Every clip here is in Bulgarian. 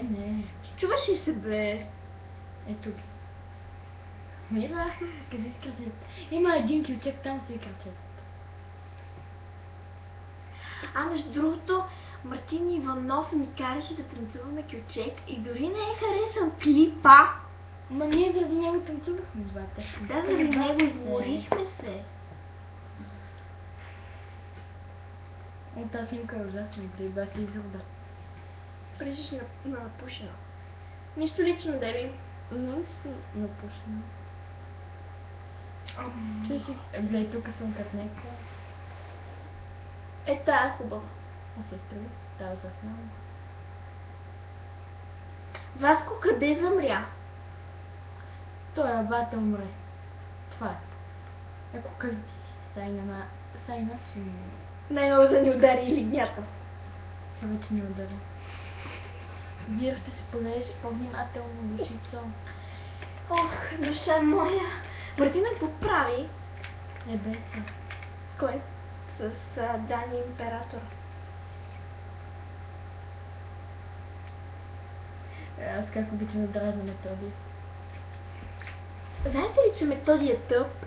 Не. Чуваш ли се, бе? Ето ги. Мира, къде скачат? Има един кючек, там се качат. Между другото, Мартин Иванов ми караше да танцуваме кючек и дори не е харесал клипа. Ма ние заради него танцувахме двата. Да, заради него изморихме се. Тази снимка е ужасна, да бях изруба. Приличаш на напушена. Нищо лично, Деби. Но си напушена. Чуй си, гледай, тук съм като някаква. Тая е хубава. Сестра, тая ужасна. Васко къде замря? Той абата умре. Това е. Ако къде ти си, Сайна си... Най-много да ни удари лигнята. Тя вече ни удари. Вие ще се полееш по-внимателно, душицо. Ох, душа моя. Мартина какво прави? Бе, С кой? С Дани Император. аз как обичам да дразна Методи. Знаете ли, че Методи е тъп?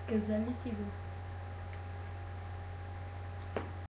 Каза ли си го?